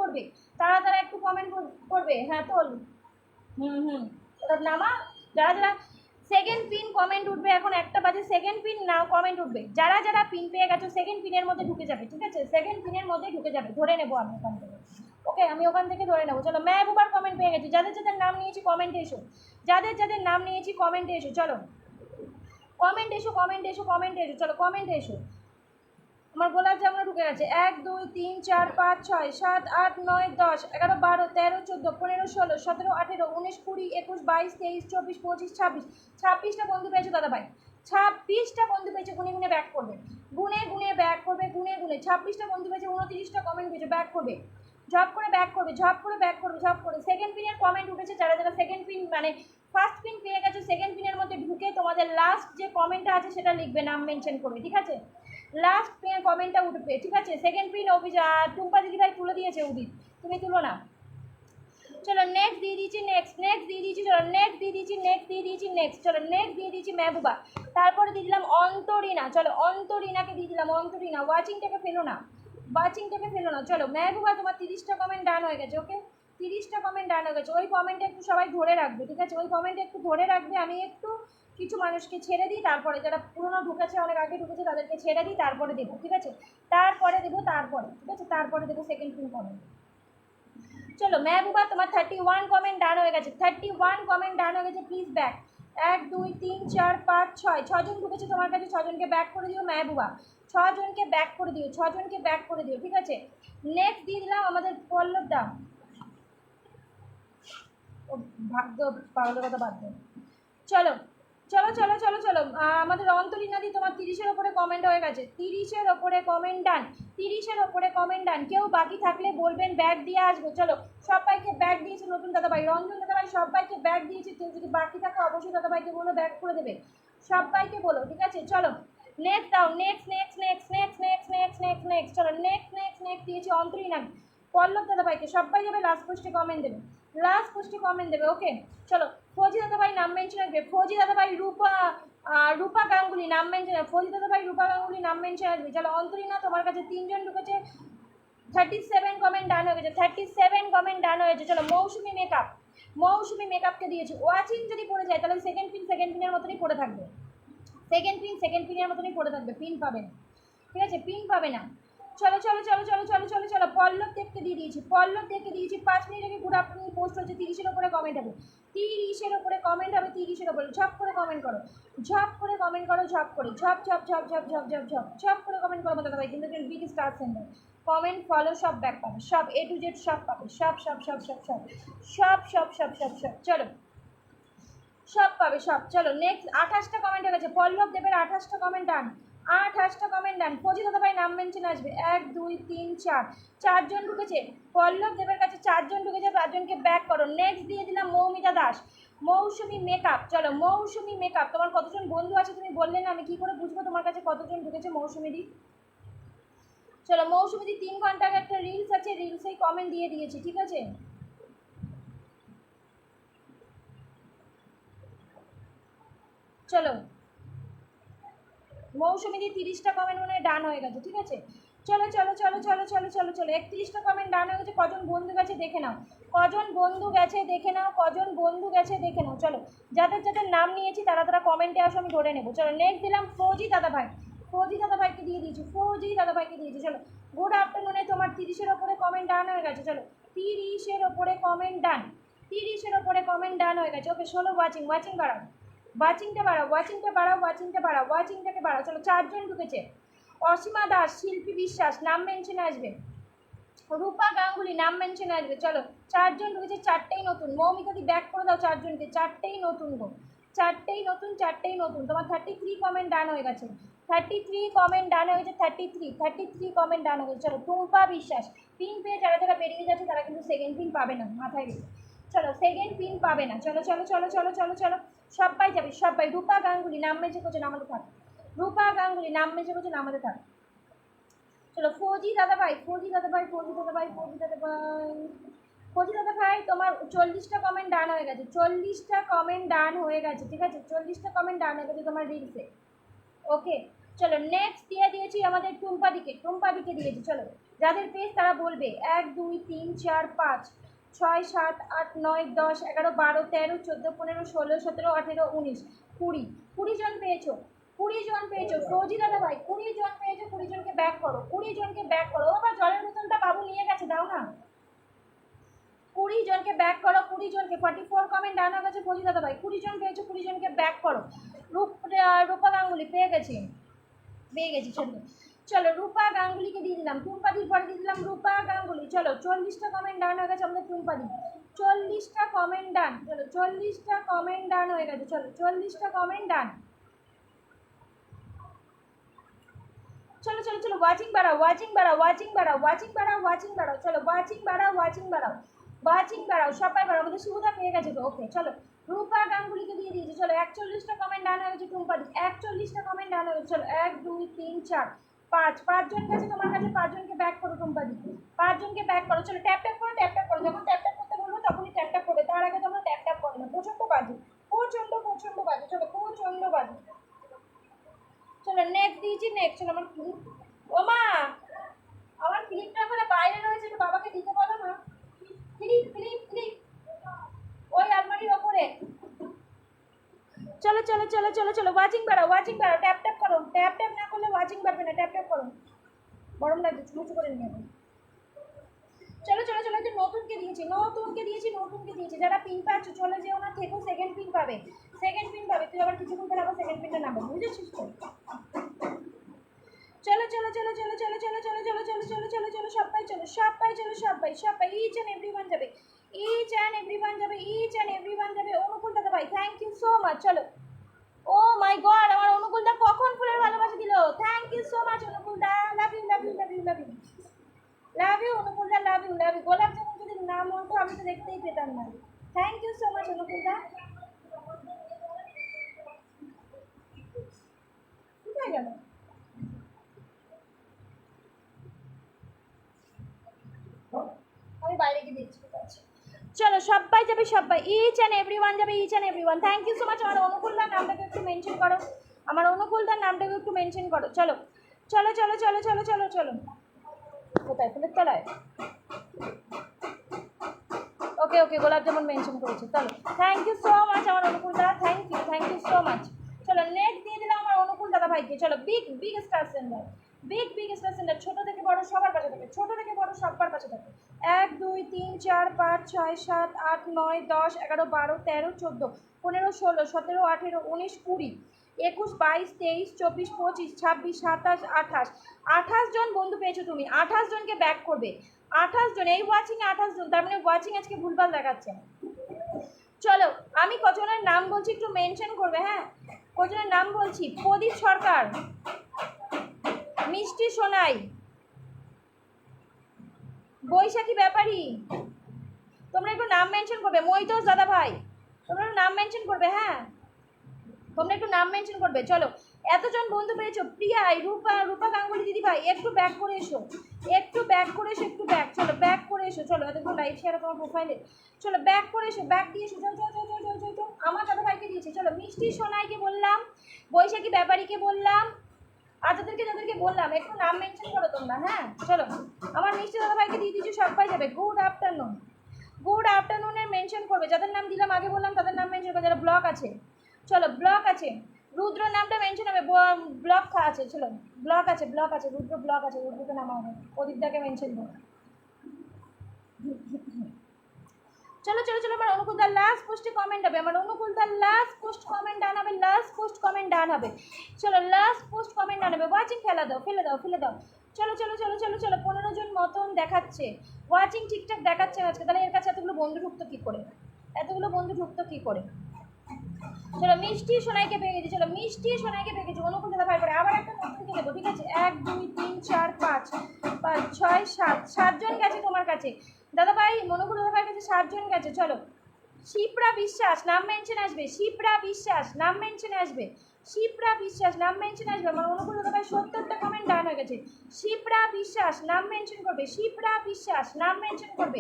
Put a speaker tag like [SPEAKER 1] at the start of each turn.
[SPEAKER 1] করবে, তারা একটু কমেন্ট করবে। হ্যাঁ তোল, ওটা নামা। যারা যারা সেকেন্ড পিন কমেন্ট উঠবে, এখন 1টা বাজে, সেকেন্ড পিন নাও কমেন্ট উঠবে। যারা পিন পেয়ে গেছো সেকেন্ড পিনের মধ্যে ঢুকে যাবে, ঠিক আছে? সেকেন্ড পিনের মধ্যে ঢুকে যাবে, ধরে নেবো আমি ওখান থেকে। ওকে, আমি ওখান থেকে ধরে নেবো। চলো, মেহবুবার কমেন্ট পেয়ে গেছি। যাদের নাম নিয়েছি কমেন্টে এসো, যাদের নাম নিয়েছি কমেন্টে এসো। চলো কমেন্ট এসো, চলো কমেন্টে এসো। আমার গোলাপ জামুন ঢুকে গেছে। 1 2 3 4 5 6 7 8 9 10 11 12 13 14 15 16 17 18 19 20 21 22 23 24 25 26 26টা বন্ধু পেয়েছো দাদা ভাই, 26টা বন্ধু পেয়েছো। গুনে গুনে ব্যাক করবে, গুনে ব্যাক করবে, গুনে 26টা বন্ধু পেয়েছো। 29টা কমেন্ট পেয়েছো, ব্যাক করবে, ঝপ করে ব্যাক করবে, ঝপ করে। সেকেন্ড পিনের কমেন্ট উঠেছে। যারা সেকেন্ড পিন মানে ফার্স্ট পিন পেয়ে গেছো, সেকেন্ড পিনের মধ্যে ঢুকে তোমাদের লাস্ট যে কমেন্টটা আছে সেটা লিখবে, নাম মেনশন করবে, ঠিক আছে? লাস্ট পিনের কমেন্টটা উঠবে, ঠিক আছে? সেকেন্ড পিন টুম্পা দিদি ভাই তুলে দিয়েছে, উদিত তুমি তুলো না। চলো নেক্সট দিয়ে দিয়েছি, নেক্সট দিয়ে দিয়েছি, চলো নেক্সট দিয়ে দিয়েছি, চলো নেক্সট দিয়ে দিয়েছি মেহবুবা। তারপরে দিয়ে দিলাম অন্তরিনা। চলো অন্তরিনাকে দিয়ে দিলাম, অন্তরিনা। ওয়াচিংটাকে ফেলো না। চলো মেহবুবা, তোমার 30টা কমেন্ট ডান হয়ে গেছে। ওকে, 30টা কমেন্ট ডান হয়ে গেছে। ওই কমেন্টে একটু সবাই ধরে রাখবে, ঠিক আছে? ওই কমেন্টে একটু ধরে রাখবে। আমি একটু কিছু মানুষকে ছেড়ে দিই, তারপরে যারা পুরোনো ঢুকেছে, অনেক আগে ঢুকেছে, তাদেরকে ছেড়ে দিই, তারপরে দেবো, ঠিক আছে? তারপরে দেবো, ঠিক আছে? তারপরে দেবো সেকেন্ড পিন কমেন্ট। চলো মেহবুবা, তোমার 31 কমেন্ট ডান হয়ে গেছে, 31 কমেন্ট ডান হয়ে গেছে। Please back. 1 2 3 4 5 6 6জন ঢুকেছে তোমার কাছে, 6জনকে ব্যাক করে দিও মেহবুবা, 6জনকে ব্যাক করে দিও, ঠিক আছে? নেক্সট দিয়ে দিলাম আমাদের পল্লব দা। ও ভাগ্য, পাগলের কথা বাদ দেন। চলো আমাদের অন্তরিনাদি, তোমার 30-এর ওপরে কমেন্ট হয়ে গেছে, 30-এর ওপরে কমেন্ট ডান। কেউ বাকি থাকলে বলবেন, ব্যাগ দিয়ে আসবো। চলো, সবাইকে ব্যাগ দিয়েছে নতুন দাদাভাই, রঞ্জন দাদাভাই সবাইকে ব্যাগ দিয়েছে। কেউ যদি বাকি থাকে অবশ্যই দাদাভাইকে বলো ব্যাগ করে দেবে, সবাইকে বলো, ঠিক আছে? চলো নেক্সট দাও, নেক্সট। চলো নেক্সট দিয়েছি অন্তরিনা। পল্লব দাদাভাইকে সবাই যাবে, লাস্ট পোস্টে কমেন্ট দেবে, ওকে? চলো ফৌজি দাদাভাই নাম মেনশন আসবে, ফৌজি দাদাভাই, রূপা গাঙ্গুলি নাম মেনশন, ফৌজি দাদাভাই রূপা গাঙ্গুলি নাম মেনশন আসবে। চলো অন্তরিনা, তোমার কাছে 3জন ঢুকেছে, 37 কমেন্ট ডান হয়ে গেছে, 37 কমেন্ট ডান হয়েছে। চলো মৌসুমি মেকআপকে দিয়েছি। ওয়াচিং যদি পড়ে যায় তাহলে সেকেন্ড পিনের মতনই পড়ে থাকবে, সেকেন্ড পিনের মতনই পড়ে থাকবে, পিন পাবে না, ঠিক আছে? পিন পাবে না। চলো পল্লব দেবকে দিয়ে দিয়েছি, 5 মিনিট আগে গুড আফটারনুন পোস্ট হচ্ছে। 30-এর ওপরে কমেন্ট হবে, 30-এর ওপরে কমেন্ট হবে, 30-এর ওপরে। ঝপ করে কমেন্ট করো, ঝপ করে ঝপ করে কমেন্ট করো দাদা ভাই, কিন্তু big star centre comment follow সব ব্যাক পাবে, সব A to Z সব পাবে, সব। চলো সব পাবে, সব। চলো নেক্সট, 28টা কমেন্ট হয়ে গেছে। পল্লব দেবের 28টা কমেন্ট ডান, 28টা কমেন্ট ডান। ফৌজি দাদা ভাই নাম মেনশন আসবে। 1 2 3 4, 4জন ঢুকেছে পল্লব দেবের কাছে, 4জন ঢুকেছে, 5জনকে ব্যাক করো। নেক্সট দিয়ে দিলাম মৌমিতা দাস, মৌসুমি মেকআপ। চলো মৌসুমি মেকআপ, তোমার কতজন বন্ধু আছে তুমি বললে না, আমি কি করে বুঝবো তোমার কাছে কতজন ঢুকেছে মৌসুমি দি? চলো মৌসুমি দি 3 ঘন্টার একটা রিলস আছে, রিলসেই কমেন্ট দিয়ে দিয়েছি, ঠিক আছে? চলো মৌসুমি দি 30টা কমেন্ট মনে হয় ডান হয়ে গেছে, ঠিক আছে? চলো 31টা কমেন্ট ডান হয়ে গেছে। কজন বন্ধু গেছে দেখে নাও, চলো যাদের নাম নিয়েছি তারা কমেন্টে আসো, আমি ধরে নেবো। চলো নেক্সট দিলাম ফৌজি দাদাভাইকে দিয়ে দিয়েছি, চলো গুড আফটারনুনে তোমার 30-এর ওপরে কমেন্ট ডান হয়ে গেছে। চলো 30-এর ওপরে কমেন্ট ডান, 30-এর ওপরে কমেন্ট ডান হয়ে গেছে। ওকে, ষোলো ওয়াচিং বাড়াও, ওয়াচিংটাকে বাড়াও। চলো 4জন ঢুকেছে। অসীমা দাস, শিল্পী বিশ্বাস নাম মেনশনে আসবে, রূপা গাঙ্গুলি নাম মেনশনে আসবে। চলো 4জন ঢুকেছে, 4টেই নতুন। মৌমিতাদি ব্যাক করে দাও 4জনকে, 4টেই নতুন গো, 4টেই নতুন। তোমার 33 কমেন্ট ডান হয়ে গেছে, 33 কমেন্ট ডান হয়ে গেছে, 33 কমেন্ট ডান হয়ে গেছে। চলো টুম্পা বিশ্বাস, পিন পেয়ে যারা বেরিয়ে যাচ্ছে তারা কিন্তু সেকেন্ড পিন পাবে না, মাথায় রেখে। চলো সেকেন্ড পিন পাবে না। চলো সবাই যাবে, সবাই। রূপা গাঙ্গুলি নাম মেনশন করছে, নামাতে থাক। চলো ফৌজি দাদা ভাই, তোমার 40টা কমেন্ট ডান হয়ে গেছে, 40টা কমেন্ট ডান হয়ে গেছে, ঠিক আছে? 40টা কমেন্ট ডান হয়ে গেছে তোমার রিলসে, ওকে? চলো নেক্সট দিয়ে দিয়েছি আমাদের টুম্পাদিকে দিয়েছি। চলো যাদের পেজ তারা বলবে 1 2 3 4 5 6 7 8 9 10 11 12 13 14 15 16 17 18 19 20 20 জন পেয়েছো, 20 জন পেয়েছো। ফৌজি দাদা ভাই 20 জন পেয়েছো, 20 জনকে ব্যাক করো, 20 জনকে ব্যাক করো। বাবা জলের বোতলটা বাবু নিয়ে গেছে, দাও না। 20 জনকে ব্যাক করো, 20 জনকে। 44 কমেন্ট ডান হয়ে গেছে ফৌজি দাদা ভাই। 20 জন পেয়েছো, 20 জনকে ব্যাক করো। রূপা গাঙ্গুলি পেয়ে গেছি। চলো চলো রূপা গাঙ্গুলিকে দিয়ে দিলাম, টুম্পাদির পরে দিয়ে দিলাম রূপা গাঙ্গুলি। চলো 40টা কমেন্ট ডান হয়ে গেছে আমাদের টুম্পাদি। 40টা কমেন্ট ডান। চলো 40টা কমেন্ট ডান হয়ে গেছে। চলো 40টা কমেন্ট ডান। চলো চলো চলো ওয়াচিং বাড়াও, ওয়াচিং বাড়াও, ওয়াচিং বাড়াও, ওয়াচিং বাড়াও, ওয়াচিং বাড়াও। চলো ওয়াচিং বাড়াও, ওয়াচিং বাড়াও, ওয়াচিং বাড়াও। সবাই বাড়াও। আমাদের সুবিধা পেয়ে গেছে তো। ওকে চলো রূপা গাঙ্গুলিকে দিয়ে দিয়েছি। চলো 41টা কমেন্ট ডান হয়ে গেছে টুম্পাদি। 41টা কমেন্ট ডান হয়ে গেছে। চলো 1 2 3 4 5 5 জন গেছে তোমার কাছে। 5 জনকে ব্যাক করো টুম্পাদি, 5 জনকে ব্যাক করো। চলো ট্যাপ ট্যাপ করো, ট্যাপ ট্যাপ করো। যখন ট্যাপ ট্যাপ করতে বলবো তখনই ট্যাপ ট্যাপ করবে, তার আগে তোমরা ট্যাপ ট্যাপ করো না। প্রচন্ড বাজে, প্রচন্ড প্রচন্ড বাজে। চলো প্রচন্ড বাজে। চলো নেক্সট দিয়েছি, নেক্সট। চলো আমার ক্লিপ, ও মা আমার ক্লিপটা ওখানে বাইরে রয়েছে, একটু বাবাকে দিতে বলো না। ক্লিপ ক্লিপ ক্লিপ ওই আলমারির ওপরে। চলো চলো চলো চলো চলো ওয়াচিং বাড়াও, ওয়াচিং বাড়াও। ট্যাপ ট্যাপ করো, ট্যাপ ট্যাপ না করলে ওয়াচিং বাড়বে না। ট্যাপ ট্যাপ করো, গরম লাগছে, চুমুচু করে নিয়ে যাবো। চলো চলো চলো যে নতুনকে দিয়েছি, নতুনকে দিয়েছি, নতুনকে দিয়েছি। যারা পিন পাচ্ছ চলে যেও না, থেকো। সেকেন্ড পিন পাবে, সেকেন্ড পিন পাবে। তুই আবার কিছুক্ষণ পরে আবার সেকেন্ড পিনটা নামবে, বুঝেছিস তো? চলো চলো চলো চলো চলো চলো চলো চলো চলো চলো চলো চলো সবাই চলো, সবাই চলো, সবাই সবাই। ইচ অ্যান্ড এভরিওয়ান যাবে, ইচ অ্যান্ড এভরিওয়ান যাবে, ইচ অ্যান্ড এভরিওয়ান যাবে। অনুকূল দাদা ভাই থ্যাংক ইউ সো মাচ। চলো ও মাই গড, আমার অনুকূলদা কখন ফুলের ভালোবাসা দিল। থ্যাংক ইউ সো মাচ অনুকূলদা। Love you love you love you love you love you অনুকূলদা, love you love you. Gulab jamun যদি নাম হতো আমি তো দেখতেই পেতাম না। থ্যাংক ইউ সো মাচ অনুকূলদা। কোথায় গেল? আমি বাইরে গিয়ে দেখছি। চলো সবাই যাবে, সবাই। ইচ অ্যান্ড এভরিওয়ান যাবে, each and everyone. Thank you so much. আমার অনুকূলদার নামটাকে একটু মেনশন করো, আমার অনুকূলদার নামটাকে একটু মেনশন করো। চলো চলো চলো চলো চলো চলো চলো। কোথায়? ফুলের তলায়। ওকে ওকে, গোলাপ জামুন মেনশন করেছে। চলো থ্যাংক ইউ সো মাচ আমার অনুকূলদা, থ্যাংক ইউ সো মাচ। চলো নেক্সট দিয়ে দিলাম আমার অনুকূল দাদা ভাইকে। চলো big big star sender, big big star sender. ছোটো থেকে বড় সবার পাশে থাকে, ছোটো থেকে বড় সবার পাশে থাকে। 1 2 3 4 5 6 7 8 9 10 11 12 13 14 15 16 17 18 19 20 21 22 23 24 25 26 27 28 28 জন বন্ধু পেয়েছো তুমি। 28 জনকে ব্যাক করবে, 28 জন। এই ওয়াচিংয়ে 28 জন, তার মানে ওয়াচিং আজকে ভুলভাল দেখাচ্ছে। চলো আমি কজনের নাম বলছি একটু মেনশন করবে। হ্যাঁ কজনের নাম বলছি: প্রদীপ সরকার, মিষ্টি সোনাই, বৈশাখী ব্যাপারী। তোমরা একটু নাম মেনশন করবে। মৈতোষ দাদা ভাই তোমরা একটু নাম মেনশন করবে। হ্যাঁ তোমরা একটু নাম মেনশন করবে। চলো এতজন বন্ধু পেয়েছো। প্রিয়াই, রূপা, রূপা গাঙ্গুলি দিদি ভাই একটু ব্যাক করে এসো, একটু ব্যাক করে এসো, একটু ব্যাক। চলো ব্যাক করে এসো। চলো এতক্ষণ লাইভ শেয়ার তোমার প্রোফাইলে। চলো ব্যাক করে এসো, ব্যাক দিয়ে এসো। চল চল চল চল চল চল চল। আমার দাদা ভাইকে দিয়েছি। চলো মিষ্টি সোনাইকে বললাম, বৈশাখী ব্যাপারীকে বললাম, আর যাদেরকে যাদেরকে বললাম একটু নাম মেনশন করো তোমরা। হ্যাঁ চলো আমার মিষ্টি দাদা ভাইকে দিয়ে দিচ্ছি, সবাই যাবে। গুড আফটারনুন, গুড আফটারনুনের মেনশন করবে। যাদের নাম দিলাম আগে বললাম তাদের নাম মেনশন করবে। যারা ব্লক আছে চলো, ব্লক আছে। রুদ্র নামটা মেনশন হবে, ব্লক আছে। চলো ব্লক আছে, ব্লক আছে, রুদ্র ব্লক আছে। রুদ্রকে নামা হবে, প্রদীপদাকে মেনশন করো। চলো চলো চলো আমার অনুকূলদার লাস্ট পোস্টে কমেন্ট হবে, আমার অনুকূলদার লাস্ট পোস্ট কমেন্ট ডান হবে, লাস্ট পোস্ট কমেন্ট ডান হবে। চলো লাস্ট পোস্ট কমেন্ট ডান হবে। ওয়াচিং ফেলে দাও, ফেলে দাও, ফেলে দাও। চলো চলো চলো চলো চলো 15 জন মতন দেখাচ্ছে ওয়াচিং, ঠিকঠাক দেখাচ্ছে আজকে। তাহলে এর কাছে এতগুলো বন্ধু ঢুকতো কী করে, এতগুলো বন্ধু ঢুকতো কী করে? চলো মিষ্টি সোনাইকে পেয়ে গেছি। চলো মিষ্টি সোনাইকে পেয়ে গেছি। অনুকূল দাদা ভাই পরে আবার একটা নতুনকে দেবো, ঠিক আছে? 1 2 3 4 5 5 6 7 7 জন গেছে তোমার কাছে দাদা ভাই। অনুকূল দাদা ভাইয়ের কাছে 7 জন গেছে। চলো শিপ্রা বিশ্বাস নাম মেনশনে আসবে, শিপ্রা বিশ্বাস নাম মেনশনে আসবে, শিপ্রা বিশ্বাস নাম মেনশনে আসবে। আমার অনুকূল দাদা ভাই 70টা কমেন্ট ডান হয়ে গেছে। শিপ্রা বিশ্বাস নাম মেনশন করবে, শিপ্রা বিশ্বাস নাম মেনশন করবে।